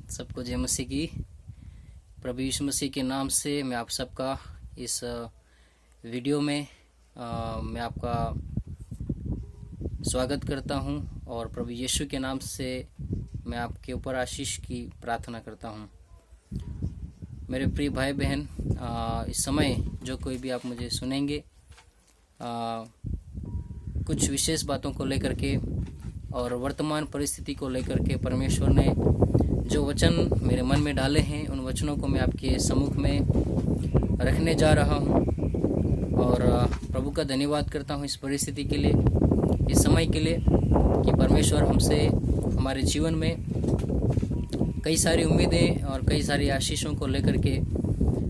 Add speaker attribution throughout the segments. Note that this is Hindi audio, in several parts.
Speaker 1: सबको जय मसीह की। प्रभु यीशु मसीह के नाम से मैं आप सबका इस वीडियो में मैं आपका स्वागत करता हूं और प्रभु यीशु के नाम से मैं आपके ऊपर आशीष की प्रार्थना करता हूं। मेरे प्रिय भाई बहन, इस समय जो कोई भी आप मुझे सुनेंगे कुछ विशेष बातों को लेकर के और वर्तमान परिस्थिति को लेकर के परमेश्वर ने जो वचन मेरे मन में डाले हैं उन वचनों को मैं आपके सम्मुख में रखने जा रहा हूं और प्रभु का धन्यवाद करता हूं इस परिस्थिति के लिए, इस समय के लिए कि परमेश्वर हमसे हमारे जीवन में कई सारी उम्मीदें और कई सारी आशीषों को लेकर के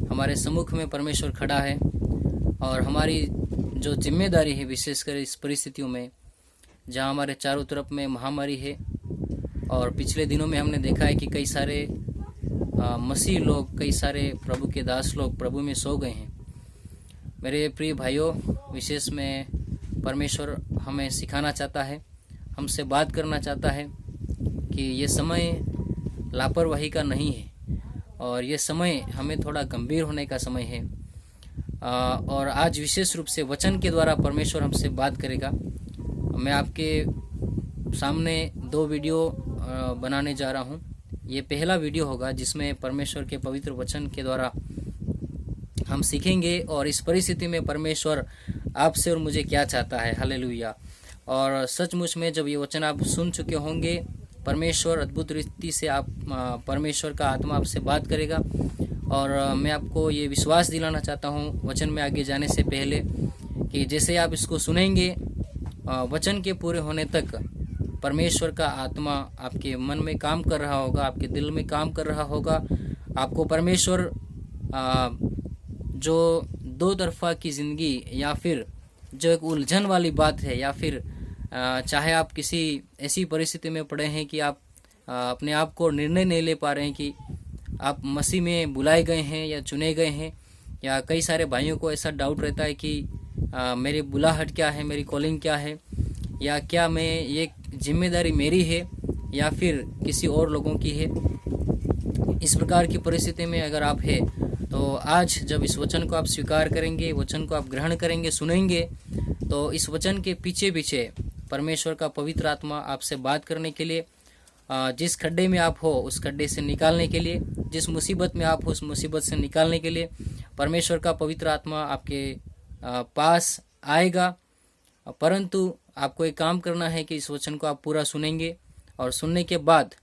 Speaker 1: हमारे सम्मुख में परमेश्वर खड़ा है और हमारी जो जिम्मेदारी है विशेषकर इस परिस्थितियों में जहां हमारे चारों तरफ में महामारी है और पिछले दिनों में हमने देखा है कि कई सारे मसीह लोग, कई सारे प्रभु के दास लोग प्रभु में सो गए हैं। मेरे प्रिय भाइयों, विशेष में परमेश्वर हमें सिखाना चाहता है, हमसे बात करना चाहता है कि ये समय लापरवाही का नहीं है और ये समय हमें थोड़ा गंभीर होने का समय है। और आज विशेष रूप से वचन के द्वारा परमेश्वर हमसे बात करेगा। मैं आपके सामने 2 वीडियो बनाने जा रहा हूँ। ये पहला वीडियो होगा जिसमें परमेश्वर के पवित्र वचन के द्वारा हम सीखेंगे और इस परिस्थिति में परमेश्वर आपसे और मुझे क्या चाहता है। हालेलुया। और सचमुच में जब ये वचन आप सुन चुके होंगे, परमेश्वर अद्भुत रीति से परमेश्वर का आत्मा आपसे बात करेगा और मैं आपको ये विश्वास दिलाना चाहता हूँ वचन में आगे जाने से पहले कि जैसे आप इसको सुनेंगे, वचन के पूरे होने तक परमेश्वर का आत्मा आपके मन में काम कर रहा होगा, आपके दिल में काम कर रहा होगा। आपको परमेश्वर जो 2 तरफा की ज़िंदगी या फिर जो एक उलझन वाली बात है या फिर चाहे आप किसी ऐसी परिस्थिति में पड़े हैं कि आप अपने आप को निर्णय नहीं ले पा रहे हैं कि आप मसीह में बुलाए गए हैं या चुने गए हैं, या कई सारे भाइयों को ऐसा डाउट रहता है कि मेरी बुलाहट क्या है, मेरी कॉलिंग क्या है, या क्या मैं ये जिम्मेदारी मेरी है या फिर किसी और लोगों की है। इस प्रकार की परिस्थिति में अगर आप है तो आज जब इस वचन को आप स्वीकार करेंगे, वचन को आप ग्रहण करेंगे, सुनेंगे, तो इस वचन के पीछे पीछे परमेश्वर का पवित्र आत्मा आपसे बात करने के लिए, जिस खड्डे में आप हो उस खड्डे से निकालने के लिए, जिस मुसीबत में आप हो उस मुसीबत से निकालने के लिए परमेश्वर का पवित्र आत्मा आपके पास आएगा। परंतु आपको एक काम करना है कि इस वचन को आप पूरा सुनेंगे और सुनने के बाद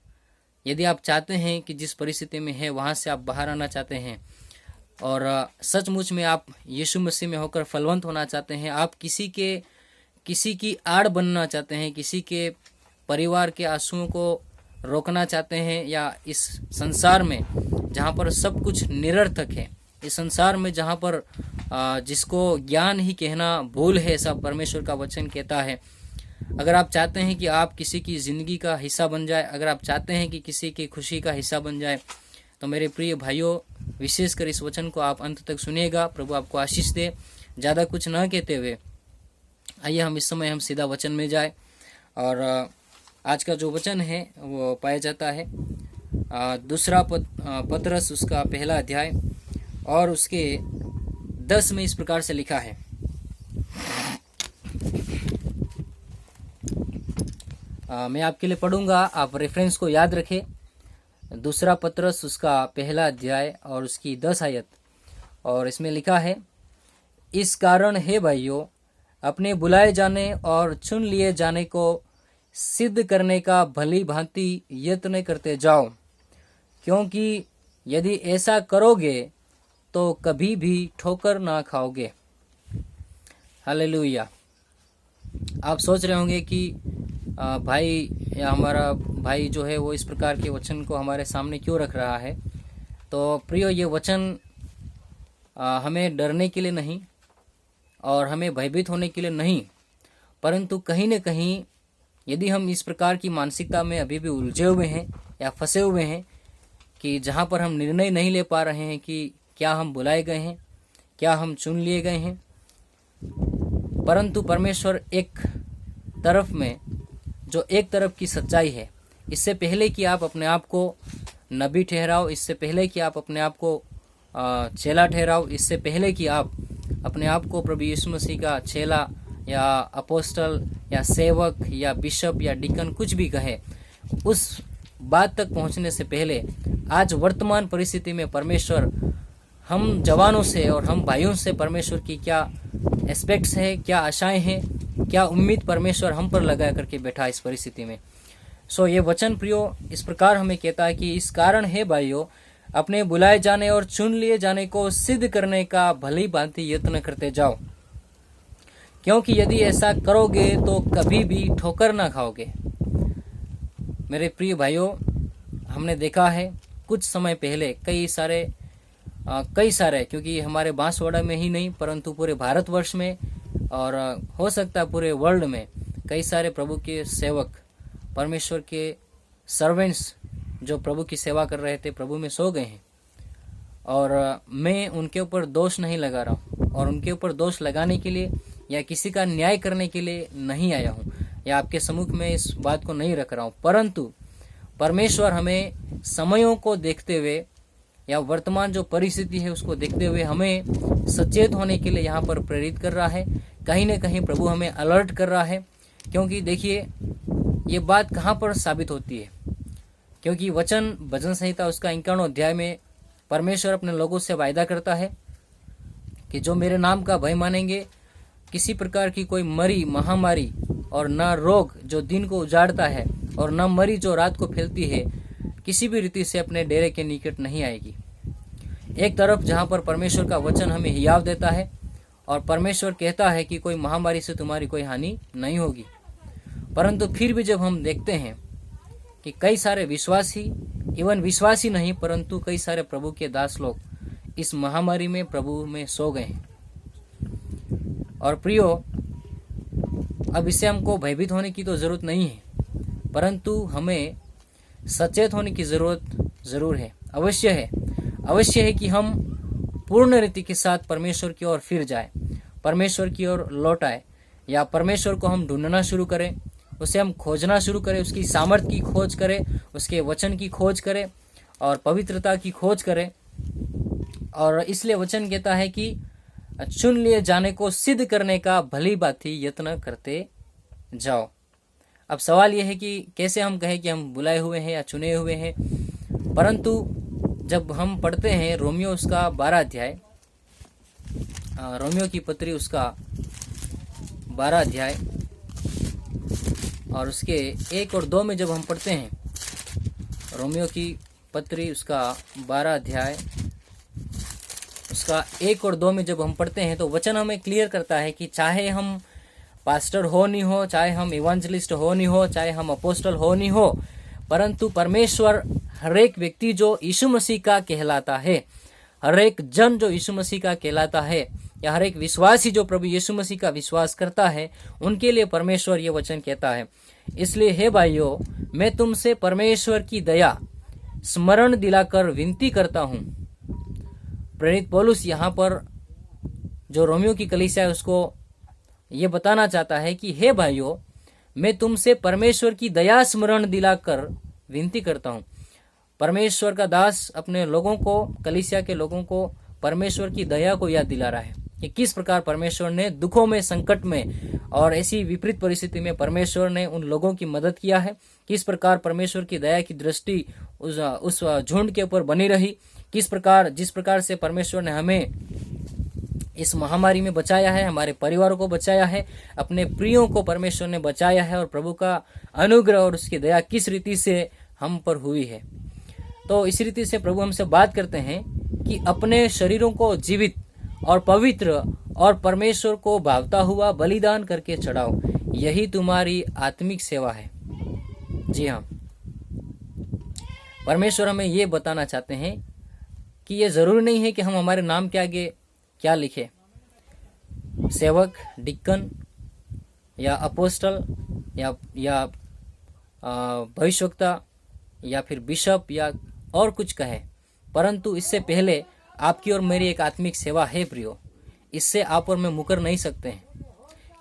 Speaker 1: यदि आप चाहते हैं कि जिस परिस्थिति में है वहाँ से आप बाहर आना चाहते हैं और सचमुच में आप यीशु मसीह में होकर फलवंत होना चाहते हैं, आप किसी की आड़ बनना चाहते हैं, किसी के परिवार के आंसुओं को रोकना चाहते हैं, या इस संसार में जहाँ पर सब कुछ निरर्थक है, इस संसार में जहाँ पर जिसको ज्ञान ही कहना भूल है, ऐसा परमेश्वर का वचन कहता है। अगर आप चाहते हैं कि आप किसी की ज़िंदगी का हिस्सा बन जाए, अगर आप चाहते हैं कि किसी की खुशी का हिस्सा बन जाए, तो मेरे प्रिय भाइयों, विशेषकर इस वचन को आप अंत तक सुनिएगा। प्रभु आपको आशीष दे। ज़्यादा कुछ न कहते हुए आइए हम इस समय सीधा वचन में जाए। और आज का जो वचन है वो पाया जाता है 2 पतरस उसका पहला अध्याय और उसके 10 में इस प्रकार से लिखा है। मैं आपके लिए पढ़ूंगा, आप रेफरेंस को याद रखें। 2 पतरस उसका पहला अध्याय और उसकी 10 आयत, और इसमें लिखा है, इस कारण है भाइयों, अपने बुलाए जाने और चुन लिए जाने को सिद्ध करने का भली भांति यत्न करते जाओ, क्योंकि यदि ऐसा करोगे तो कभी भी ठोकर ना खाओगे। हालेलुया। आप सोच रहे होंगे कि भाई या हमारा भाई जो है वो इस प्रकार के वचन को हमारे सामने क्यों रख रहा है। तो प्रियो, ये वचन हमें डरने के लिए नहीं और हमें भयभीत होने के लिए नहीं, परंतु कहीं न कहीं यदि हम इस प्रकार की मानसिकता में अभी भी उलझे हुए हैं या फंसे हुए हैं कि जहाँ पर हम निर्णय नहीं ले पा रहे हैं कि क्या हम बुलाए गए हैं, क्या हम चुन लिए गए हैं, परंतु परमेश्वर एक तरफ में जो एक तरफ की सच्चाई है, इससे पहले कि आप अपने आप को नबी ठहराओ, इससे पहले कि आप अपने आप को चेला ठहराओ, इससे पहले कि आप अपने आप को प्रभु यीशु मसीह का चेला या अपोस्टल या सेवक या बिशप या डिकन कुछ भी कहे, उस बात तक पहुंचने से पहले आज वर्तमान परिस्थिति में परमेश्वर हम जवानों से और हम भाइयों से परमेश्वर की क्या एस्पेक्ट्स है, क्या आशाएं हैं, क्या उम्मीद परमेश्वर हम पर लगा करके बैठा इस परिस्थिति में। ये वचन प्रियो इस प्रकार हमें कहता है कि इस कारण है भाइयों, अपने बुलाए जाने और चुन लिए जाने को सिद्ध करने का भली भांति यत्न करते जाओ, क्योंकि यदि ऐसा करोगे तो कभी भी ठोकर ना खाओगे। मेरे प्रिय भाइयों, हमने देखा है कुछ समय पहले कई सारे क्योंकि हमारे बांसवाड़ा में ही नहीं परंतु पूरे भारतवर्ष में और हो सकता है पूरे वर्ल्ड में कई सारे प्रभु के सेवक, परमेश्वर के सर्वेंट्स जो प्रभु की सेवा कर रहे थे, प्रभु में सो गए हैं। और मैं उनके ऊपर दोष नहीं लगा रहा हूँ और उनके ऊपर दोष लगाने के लिए या किसी का न्याय करने के लिए नहीं आया हूँ या आपके सम्मुख में इस बात को नहीं रख रहा हूँ, परंतु परमेश्वर हमें समयों को देखते हुए या वर्तमान जो परिस्थिति है उसको देखते हुए हमें सचेत होने के लिए यहाँ पर प्रेरित कर रहा है। कहीं न कहीं प्रभु हमें अलर्ट कर रहा है, क्योंकि देखिए ये बात कहाँ पर साबित होती है, क्योंकि भजन संहिता उसका 51 अध्याय में परमेश्वर अपने लोगों से वायदा करता है कि जो मेरे नाम का भय मानेंगे, किसी प्रकार की कोई मरी महामारी और न रोग जो दिन को उजाड़ता है और न मरी जो रात को फैलती है, किसी भी रीति से अपने डेरे के निकट नहीं आएगी। एक तरफ जहाँ पर परमेश्वर का वचन हमें हियाव देता है और परमेश्वर कहता है कि कोई महामारी से तुम्हारी कोई हानि नहीं होगी, परंतु फिर भी जब हम देखते हैं कि कई सारे विश्वासी, इवन विश्वासी नहीं परंतु कई सारे प्रभु के दास लोग इस महामारी में प्रभु में सो गए हैं। और प्रियो, अब इससे हमको भयभीत होने की तो जरूरत नहीं है, परंतु हमें सचेत होने की जरूरत जरूर है, अवश्य है कि हम पूर्ण रीति के साथ परमेश्वर की ओर फिर जाए, परमेश्वर की ओर लौट आए, या परमेश्वर को हम ढूंढना शुरू करें, उसे हम खोजना शुरू करें, उसकी सामर्थ्य की खोज करें, उसके वचन की खोज करें और पवित्रता की खोज करें। और इसलिए वचन कहता है कि चुन लिए जाने को सिद्ध करने का भली भांति यत्न करते जाओ। अब सवाल यह है कि कैसे हम कहें कि हम बुलाए हुए हैं या चुने हुए हैं, परंतु जब हम पढ़ते हैं रोमियो उसका 12 अध्याय, रोमियो की पत्री उसका 12 अध्याय और उसके 1 और 2 में जब हम पढ़ते हैं, रोमियो की पत्री उसका 12 अध्याय उसका 1 और 2 में जब हम पढ़ते हैं तो वचन हमें क्लियर करता है कि चाहे हम पास्टर हो नहीं हो, चाहे हम इवांजलिस्ट हो नहीं हो, चाहे हम अपोस्टल हो नहीं हो, परंतु परमेश्वर हर एक व्यक्ति जो यीशु मसीह का कहलाता है, हर एक जन जो यीशु मसीह का कहलाता है, या हर एक विश्वासी जो प्रभु यीशु मसीह का विश्वास करता है, उनके लिए परमेश्वर ये वचन कहता है। इसलिए हे भाइयों, मैं तुमसे परमेश्वर की दया स्मरण दिलाकर विनती करता हूँ। प्रेरित पौलुस यहाँ पर जो रोमियो की कलीसिया है उसको ये बताना चाहता है कि हे भाइयों, मैं तुमसे परमेश्वर की दया स्मरण दिलाकर विनती करता हूँ। परमेश्वर का दास अपने लोगों को, कलीसिया के लोगों को परमेश्वर की दया को याद दिला रहा है कि किस प्रकार परमेश्वर ने दुखों में, संकट में और ऐसी विपरीत परिस्थिति में परमेश्वर ने उन लोगों की मदद किया है, किस प्रकार परमेश्वर की दया की दृष्टि उस झुंड के ऊपर बनी रही, जिस प्रकार से परमेश्वर ने हमें इस महामारी में बचाया है, हमारे परिवारों को बचाया है, अपने प्रियों को परमेश्वर ने बचाया है, और प्रभु का अनुग्रह और उसकी दया किस रीति से हम पर हुई है। तो इस रीति से प्रभु हमसे बात करते हैं कि अपने शरीरों को जीवित और पवित्र और परमेश्वर को भावता हुआ बलिदान करके चढ़ाओ, यही तुम्हारी आत्मिक सेवा है। जी हाँ, परमेश्वर हमें ये बताना चाहते हैं कि ये जरूरी नहीं है कि हम हमारे नाम के आगे क्या लिखे, सेवक, डिक्कन या अपोस्टल या भविष्यवक्ता या फिर बिशप या और कुछ कहे, परंतु इससे पहले आपकी और मेरी एक आत्मिक सेवा है प्रियो। इससे आप और मैं मुकर नहीं सकते हैं।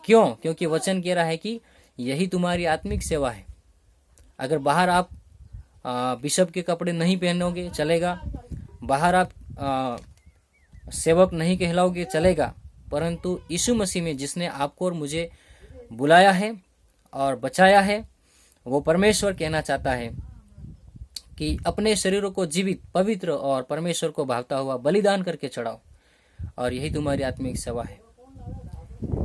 Speaker 1: क्यों? क्योंकि वचन कह रहा है कि यही तुम्हारी आत्मिक सेवा है। अगर बाहर आप बिशप के कपड़े नहीं पहनोगे चलेगा, बाहर आप सेवक नहीं कहलाओगे चलेगा, परंतु यीशु मसीह में जिसने आपको और मुझे बुलाया है और बचाया है, वो परमेश्वर कहना चाहता है कि अपने शरीरों को जीवित, पवित्र और परमेश्वर को भावता हुआ बलिदान करके चढ़ाओ, और यही तुम्हारी आत्मिक सेवा है।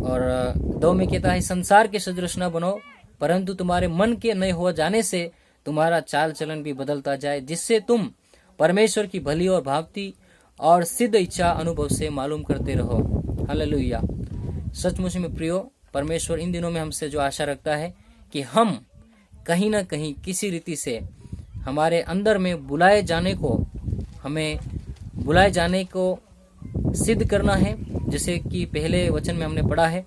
Speaker 1: और 2 में कहता है, संसार के सदृश न बनो, परंतु तुम्हारे मन के नए हो जाने से तुम्हारा चाल चलन भी बदलता जाए, जिससे तुम परमेश्वर की भली और भावती और सिद्ध इच्छा अनुभव से मालूम करते रहो। हालेलुया। सचमुच में प्रियो, परमेश्वर इन दिनों में हमसे जो आशा रखता है कि हम कहीं ना कहीं किसी रीति से हमारे अंदर में बुलाए जाने को सिद्ध करना है। जैसे कि पहले वचन में हमने पढ़ा है,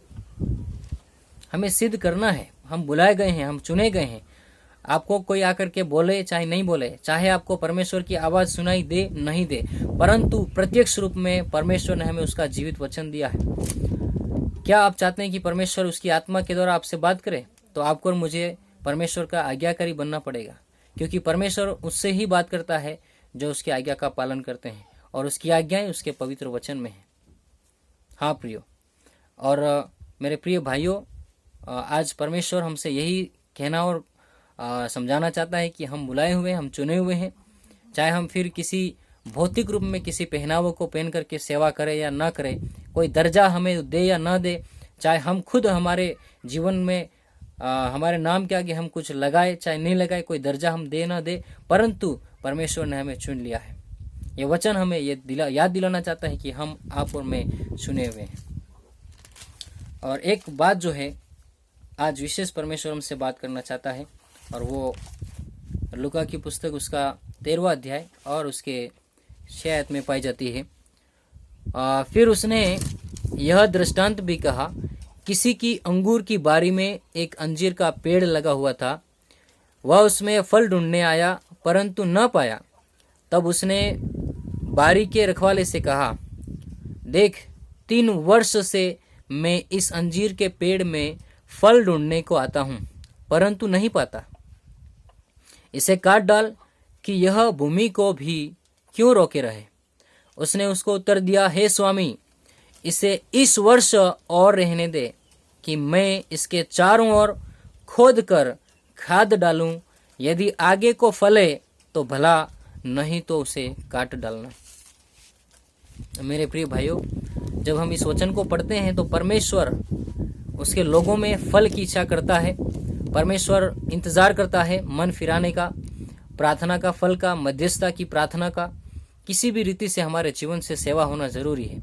Speaker 1: हमें सिद्ध करना है, हम बुलाए गए हैं, हम चुने गए हैं। आपको कोई आकर के बोले चाहे नहीं बोले, चाहे आपको परमेश्वर की आवाज सुनाई दे नहीं दे, परंतु प्रत्यक्ष रूप में परमेश्वर ने हमें उसका जीवित वचन दिया है। क्या आप चाहते हैं कि परमेश्वर उसकी आत्मा के द्वारा आपसे बात करे? तो आपको और मुझे परमेश्वर का आज्ञाकारी बनना पड़ेगा, क्योंकि परमेश्वर उससे ही बात करता है जो उसकी आज्ञा का पालन करते हैं, और उसकी आज्ञाएं उसके पवित्र वचन में है। हाँ प्रियो, और मेरे प्रिय भाइयों, आज परमेश्वर हमसे यही कहना और समझाना चाहता है कि हम बुलाए हुए, हम चुने हुए हैं। चाहे हम फिर किसी भौतिक रूप में किसी पहनावों को पहन करके सेवा करें या ना करें, कोई दर्जा हमें दे या ना दे, चाहे हम खुद हमारे जीवन में हमारे नाम के आगे हम कुछ लगाए चाहे नहीं लगाए, कोई दर्जा हम दे ना दे, परंतु परमेश्वर ने हमें चुन लिया है। ये वचन हमें याद दिलाना चाहता है कि हम आप और मैं चुने हुए हैं। और एक बात जो है आज विशेष परमेश्वर हमसे बात करना चाहता है, और वो लूका की पुस्तक उसका 13वां अध्याय और उसके 6 आयत में पाई जाती है। फिर उसने यह दृष्टांत भी कहा, किसी की अंगूर की बारी में एक अंजीर का पेड़ लगा हुआ था। वह उसमें फल ढूंढने आया परंतु न पाया। तब उसने बारी के रखवाले से कहा, देख, 3 वर्ष से मैं इस अंजीर के पेड़ में फल ढूंढने को आता हूँ, परंतु नहीं पाता। इसे काट डाल कि यह भूमि को भी क्यों रोके रहे। उसने उसको उत्तर दिया, हे स्वामी, इसे इस वर्ष और रहने दे कि मैं इसके चारों ओर खोद कर खाद डालूं। यदि आगे को फले तो भला, नहीं तो उसे काट डालना। मेरे प्रिय भाइयों, जब हम इस वचन को पढ़ते हैं तो परमेश्वर उसके लोगों में फल की इच्छा करता है। परमेश्वर इंतजार करता है मन फिराने का, प्रार्थना का फल का, मध्यस्थता की प्रार्थना का। किसी भी रीति से हमारे जीवन से सेवा होना जरूरी है।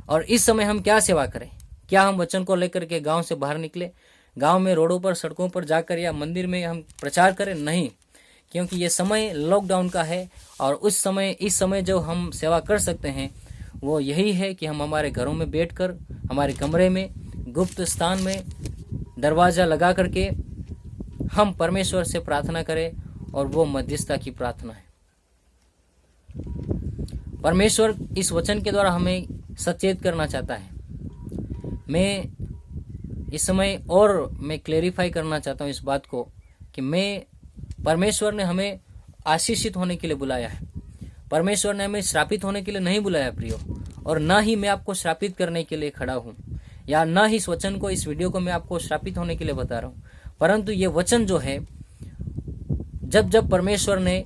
Speaker 1: और इस समय हम क्या सेवा करें? क्या हम वचन को लेकर के गांव से बाहर निकले, गांव में रोडों पर सड़कों पर जाकर या मंदिर में हम प्रचार करें? नहीं, क्योंकि ये समय लॉकडाउन का है। और इस समय जो हम सेवा कर सकते हैं वो यही है कि हम हमारे घरों में बैठकर, हमारे कमरे में, गुप्त स्थान में दरवाज़ा लगा करके हम परमेश्वर से प्रार्थना करें, और वो मध्यस्थता की प्रार्थना है। परमेश्वर इस वचन के द्वारा हमें सचेत करना चाहता है। मैं इस समय और मैं क्लेरिफाई करना चाहता हूँ इस बात को कि परमेश्वर ने हमें आशीषित होने के लिए बुलाया है। परमेश्वर ने हमें श्रापित होने के लिए नहीं बुलाया प्रियो, और ना ही मैं आपको श्रापित करने के लिए खड़ा हूँ, या ना ही इस वचन को, इस वीडियो को मैं आपको श्रापित होने के लिए बता रहा हूँ। परंतु ये वचन जो है, जब परमेश्वर ने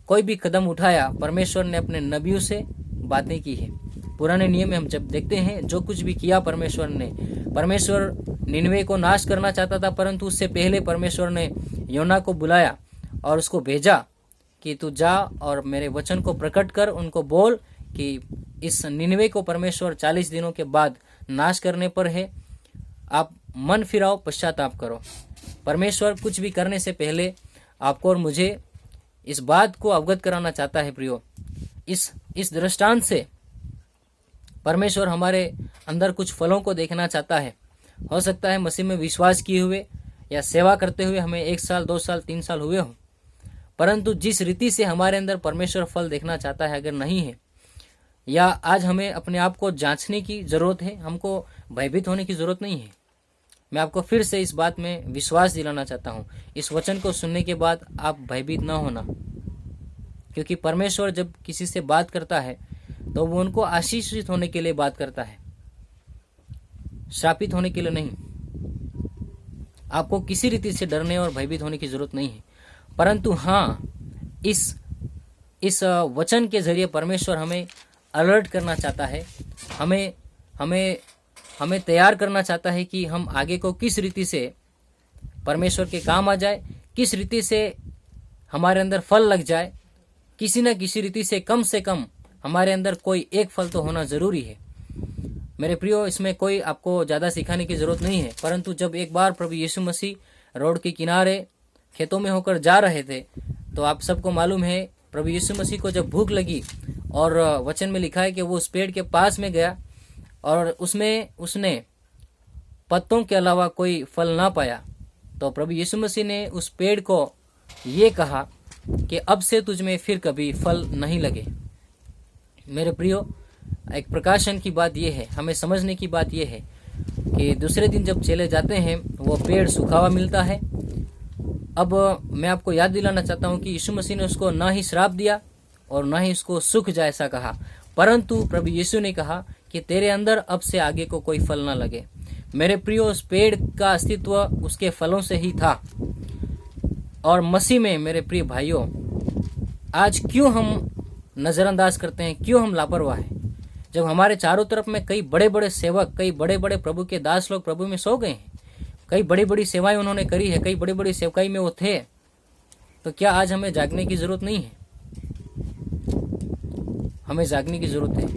Speaker 1: कोई भी कदम उठाया, परमेश्वर ने अपने नबियों से बातें की है। पुराने नियम में हम जब देखते हैं जो कुछ भी किया परमेश्वर ने, परमेश्वर निनवे को नाश करना चाहता था, परंतु उससे पहले परमेश्वर ने योना को बुलाया और उसको भेजा कि तू जा और मेरे वचन को प्रकट कर, उनको बोल कि इस निनवे को परमेश्वर 40 दिनों के बाद नाश करने पर है, आप मन फिराओ, पश्चाताप करो। परमेश्वर कुछ भी करने से पहले आपको और मुझे इस बात को अवगत कराना चाहता है प्रियो। इस दृष्टांत से परमेश्वर हमारे अंदर कुछ फलों को देखना चाहता है। हो सकता है मसीह में विश्वास किए हुए या सेवा करते हुए हमें 1 साल, 2 साल, 3 साल हुए हो, परंतु जिस रीति से हमारे अंदर परमेश्वर फल देखना चाहता है अगर नहीं है, या आज हमें अपने आप को जांचने की जरूरत है। हमको भयभीत होने की जरूरत नहीं है। मैं आपको फिर से इस बात में विश्वास दिलाना चाहता हूँ, इस वचन को सुनने के बाद आप भयभीत न होना, क्योंकि परमेश्वर जब किसी से बात करता है तो वो उनको आशीषित होने के लिए बात करता है, श्रापित होने के लिए नहीं। आपको किसी रीति से डरने और भयभीत होने की जरूरत नहीं है, परंतु हाँ, इस वचन के जरिए परमेश्वर हमें अलर्ट करना चाहता है, हमें हमें हमें तैयार करना चाहता है कि हम आगे को किस रीति से परमेश्वर के काम आ जाए, किस रीति से हमारे अंदर फल लग जाए। किसी न किसी रीति से कम हमारे अंदर कोई एक फल तो होना जरूरी है। मेरे प्रियो, इसमें कोई आपको ज़्यादा सिखाने की ज़रूरत नहीं है, परंतु जब एक बार प्रभु यीशु मसीह रोड के किनारे खेतों में होकर जा रहे थे, तो आप सबको मालूम है प्रभु यीशु मसीह को जब भूख लगी, और वचन में लिखा है कि वो उस पेड़ के पास में गया और उसने पत्तों के अलावा कोई फल ना पाया, तो प्रभु यीशु मसीह ने उस पेड़ को ये कहा कि अब से तुझ में फिर कभी फल नहीं लगे। मेरे प्रियो, एक प्रकाशन की बात यह है, हमें समझने की बात यह है कि दूसरे दिन जब चले जाते हैं वो पेड़ सूखा हुआ मिलता है। अब मैं आपको याद दिलाना चाहता हूं कि यीशु मसीह ने उसको ना ही श्राप दिया और ना ही उसको सूख जा ऐसा कहा, परंतु प्रभु यीशु ने कहा कि तेरे अंदर अब से आगे को कोई फल ना लगे। मेरे प्रियो, उस पेड़ का अस्तित्व उसके फलों से ही था। और मसीह में मेरे प्रिय भाइयों, आज क्यों हम नज़रअंदाज करते हैं, क्यों हम लापरवाह हैं? जब हमारे चारों तरफ में कई बड़े बड़े सेवक, कई बड़े बड़े प्रभु के दास लोग प्रभु में सो गए हैं, कई बड़ी बड़ी सेवाएं उन्होंने करी है, कई बड़ी बड़ी सेवकाई में वो थे, तो क्या आज हमें जागने की जरूरत नहीं है? हमें जागने की जरूरत है।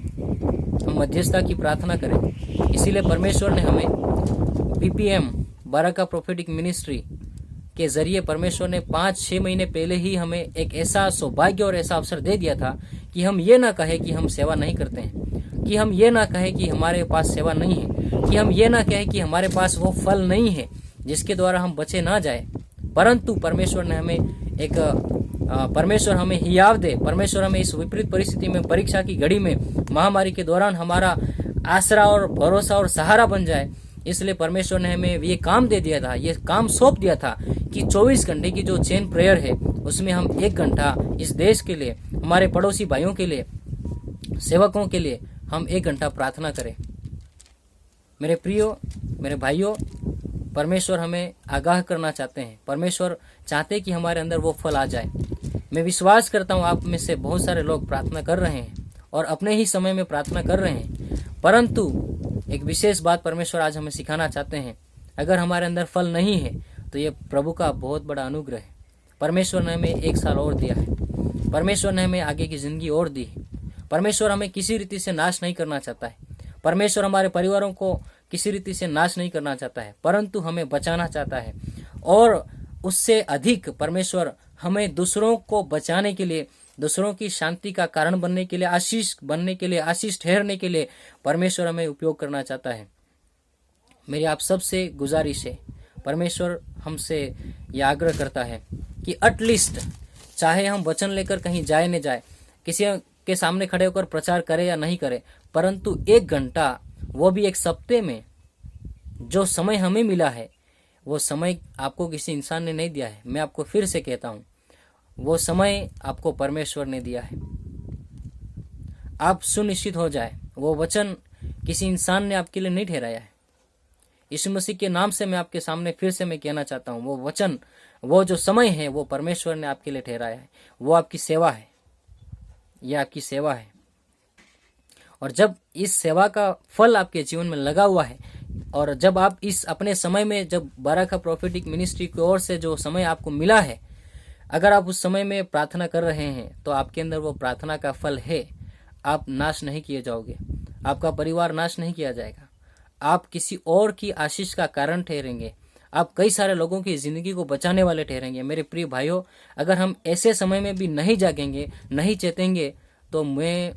Speaker 1: हम मध्यस्थता की प्रार्थना करें। इसीलिए परमेश्वर ने हमें BPM बाराका प्रोफेटिक मिनिस्ट्री के जरिए परमेश्वर ने 5-6 महीने पहले ही हमें एक ऐसा सौभाग्य और ऐसा अवसर दे दिया था कि हम ये ना कहे कि हम सेवा नहीं करते हैं, कि हम ये ना कहे कि हमारे पास सेवा नहीं है, कि हम ये ना कहे कि हमारे पास वो फल नहीं है जिसके द्वारा हम बचे ना जाए, परंतु परमेश्वर ने हमें परमेश्वर हमें हियाव दे, परमेश्वर हमें इस विपरीत परिस्थिति में, परीक्षा की घड़ी में, महामारी के दौरान हमारा आसरा और भरोसा और सहारा बन जाए। इसलिए परमेश्वर ने हमें ये काम दे दिया था, ये काम सौंप दिया था कि 24 घंटे की जो चेन प्रेयर है उसमें हम 1 घंटा इस देश के लिए, हमारे पड़ोसी भाइयों के लिए, सेवकों के लिए हम 1 घंटा प्रार्थना करें। मेरे प्रियो, मेरे भाइयों, परमेश्वर हमें आगाह करना चाहते हैं। परमेश्वर चाहते हैं कि हमारे अंदर वो फल आ जाए। मैं विश्वास करता हूँ आप में से बहुत सारे लोग प्रार्थना कर रहे हैं और अपने ही समय में प्रार्थना कर रहे हैं, परंतु एक विशेष बात परमेश्वर आज हमें सिखाना चाहते हैं। अगर हमारे अंदर फल नहीं है तो ये प्रभु का बहुत बड़ा अनुग्रह है। परमेश्वर ने हमें 1 साल और दिया है, परमेश्वर ने हमें आगे की जिंदगी और दी है। परमेश्वर हमें किसी रीति से नाश नहीं करना चाहता है, परमेश्वर हमारे परिवारों को किसी रीति से नाश नहीं करना चाहता है, परंतु हमें बचाना चाहता है। और उससे अधिक परमेश्वर हमें दूसरों को बचाने के लिए, दूसरों की शांति का कारण बनने के लिए, आशीष बनने के लिए, आशीष ठहरने के लिए परमेश्वर हमें उपयोग करना चाहता है। मेरी आप सबसे गुजारिश है, परमेश्वर हमसे यह आग्रह करता है कि एटलीस्ट चाहे हम वचन लेकर कहीं जाए न जाए, किसी के सामने खड़े होकर प्रचार करें या नहीं करें, परंतु 1 घंटा, वो भी एक सप्ताह में जो समय हमें मिला है, वो समय आपको किसी इंसान ने नहीं दिया है। मैं आपको फिर से कहता हूँ, वो समय आपको परमेश्वर ने दिया है। आप सुनिश्चित हो जाए, वो वचन किसी इंसान ने आपके लिए नहीं ठहराया है। यीशु मसीह के नाम से मैं आपके सामने फिर से मैं कहना चाहता हूँ, वो वचन, वो जो समय है, वो परमेश्वर ने आपके लिए ठहराया है। वो आपकी सेवा है, यह आपकी सेवा है। और जब इस सेवा का फल आपके जीवन में लगा हुआ है, और जब आप इस अपने समय में, जब बाराका प्रोफेटिक मिनिस्ट्री की ओर से जो समय आपको मिला है, अगर आप उस समय में प्रार्थना कर रहे हैं तो आपके अंदर वो प्रार्थना का फल है। आप नाश नहीं किए जाओगे, आपका परिवार नाश नहीं किया जाएगा, आप किसी और की आशीष का कारण ठहरेंगे, आप कई सारे लोगों की जिंदगी को बचाने वाले ठहरेंगे। मेरे प्रिय भाइयों, अगर हम ऐसे समय में भी नहीं जागेंगे, नहीं चेतेंगे, तो मैं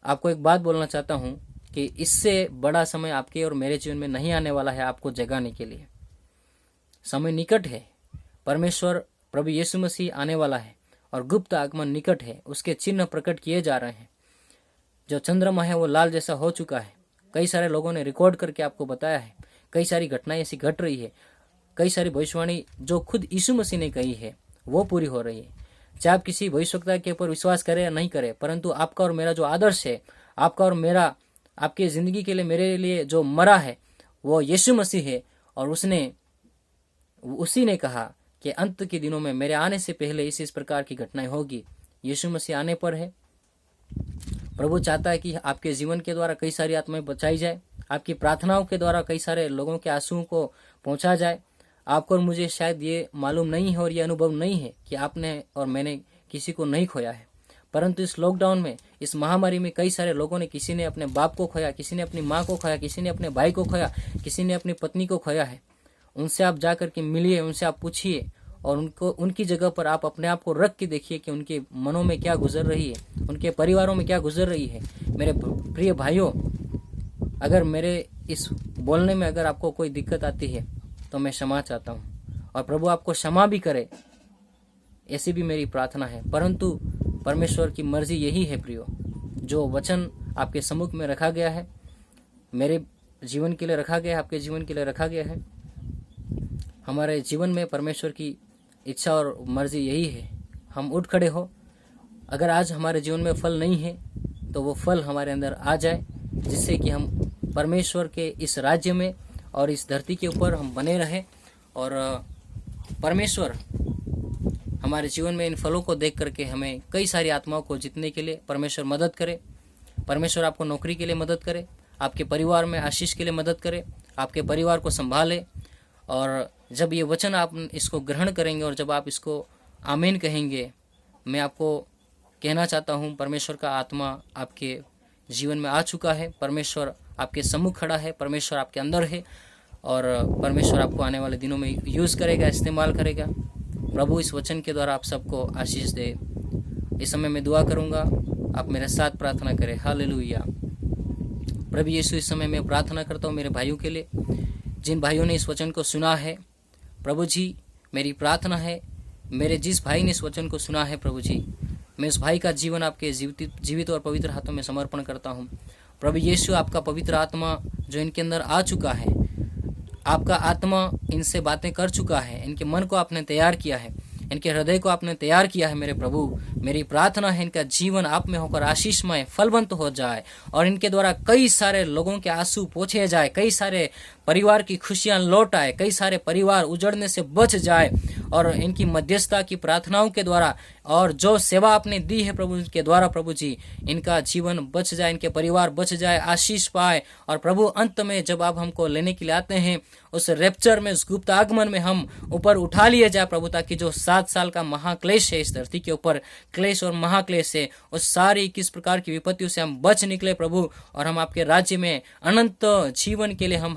Speaker 1: आपको एक बात बोलना चाहता हूं कि इससे बड़ा समय आपके और मेरे जीवन में नहीं आने वाला है आपको जगाने के लिए। समय निकट है, परमेश्वर प्रभु यीशु मसीह आने वाला है और गुप्त आगमन निकट है, उसके चिन्ह प्रकट किए जा रहे हैं। जो चंद्रमा है वो लाल जैसा हो चुका है, कई सारे लोगों ने रिकॉर्ड करके आपको बताया है, कई सारी घटनाएं ऐसी घट रही है, कई सारी भविष्यवाणी जो खुद यीशु मसीह ने कही है वो पूरी हो रही है। चाहे आप किसी भविष्यवक्ता के ऊपर विश्वास करें या नहीं करें, परंतु आपका और मेरा जो आदर्श है, आपका और मेरा आपकी ज़िंदगी के लिए, मेरे लिए जो मरा है वो यीशु मसीह है। और उसी ने कहा कि अंत के दिनों में मेरे आने से पहले इस प्रकार की घटनाएं होगी। यीशु मसीह आने पर है। प्रभु चाहता है कि आपके जीवन के द्वारा कई सारी आत्माएं बचाई जाए, आपकी प्रार्थनाओं के द्वारा कई सारे लोगों के आंसुओं को पहुंचा जाए। आपको और मुझे शायद ये मालूम नहीं है और ये अनुभव नहीं है कि आपने और मैंने किसी को नहीं खोया है, परंतु इस लॉकडाउन में, इस महामारी में कई सारे लोगों ने, किसी ने अपने बाप को खोया, किसी ने अपनी माँ को खोया, किसी ने अपने भाई को खोया, किसी ने अपनी पत्नी को खोया है। उनसे आप जा करके मिलिए, उनसे आप पूछिए और उनकी जगह पर आप अपने आप को रख के देखिए कि उनके मनों में क्या गुजर रही है, उनके परिवारों में क्या गुजर रही है। मेरे प्रिय भाइयों, अगर मेरे इस बोलने में अगर आपको कोई दिक्कत आती है तो मैं क्षमा चाहता हूँ और प्रभु आपको क्षमा भी करे, ऐसी भी मेरी प्रार्थना है। परंतु परमेश्वर की मर्जी यही है प्रियो, जो वचन आपके सम्मुख में रखा गया है, मेरे जीवन के लिए रखा गया है, आपके जीवन के लिए रखा गया है। हमारे जीवन में परमेश्वर की इच्छा और मर्जी यही है, हम उठ खड़े हो। अगर आज हमारे जीवन में फल नहीं है तो वो फल हमारे अंदर आ जाए, जिससे कि हम परमेश्वर के इस राज्य में और इस धरती के ऊपर हम बने रहें और परमेश्वर हमारे जीवन में इन फलों को देख करके हमें कई सारी आत्माओं को जीतने के लिए परमेश्वर मदद करे। परमेश्वर आपको नौकरी के लिए मदद करे, आपके परिवार में आशीष के लिए मदद करे, आपके परिवार को संभाले। और जब ये वचन आप इसको ग्रहण करेंगे और जब आप इसको आमीन कहेंगे, मैं आपको कहना चाहता हूँ, परमेश्वर का आत्मा आपके जीवन में आ चुका है, परमेश्वर आपके सम्मुख खड़ा है, परमेश्वर आपके अंदर है और परमेश्वर आपको आने वाले दिनों में यूज़ करेगा, इस्तेमाल करेगा। प्रभु इस वचन के द्वारा आप सबको आशीष दे। इस समय मैं दुआ करूँगा, आप मेरे साथ प्रार्थना करें। हालेलुया। प्रभु यीशु, इस समय मैं प्रार्थना करता हूँ मेरे भाइयों के लिए, जिन भाइयों ने इस वचन को सुना है। प्रभु जी, मेरी प्रार्थना है, मेरे जिस भाई ने इस वचन को सुना है प्रभु जी, मैं उस भाई का जीवन आपके जीवित और पवित्र हाथों में समर्पण करता हूँ। प्रभु यीशु, आपका पवित्र आत्मा जो इनके अंदर आ चुका है, आपका आत्मा इनसे बातें कर चुका है, इनके मन को आपने तैयार किया है, इनके हृदय को आपने तैयार किया है। मेरे प्रभु, मेरी प्रार्थना है इनका जीवन आप में होकर आशीषमय फलवंत हो जाए और इनके द्वारा कई सारे लोगों के आंसू पोंछे जाए, कई सारे परिवार की खुशियां लौट आए, कई सारे परिवार उजड़ने से बच जाए और इनकी मध्यस्थता की प्रार्थनाओं के द्वारा और जो सेवा आपने दी है प्रभु के द्वारा, प्रभु जी, इनका जीवन बच जाए, इनके परिवार बच जाए, आशीष पाए। और प्रभु, अंत में जब आप हमको लेने के लिए आते हैं, उस रैप्चर में, उस गुप्त आगमन में हम ऊपर उठा लिए जाए प्रभु, ताकि जो 7 साल का महाक्लेश है, इस धरती के ऊपर क्लेश और महाक्लेश है, उस सारी किस प्रकार की विपत्तियों से हम बच निकले प्रभु, और हम आपके राज्य में अनंत जीवन के लिए हम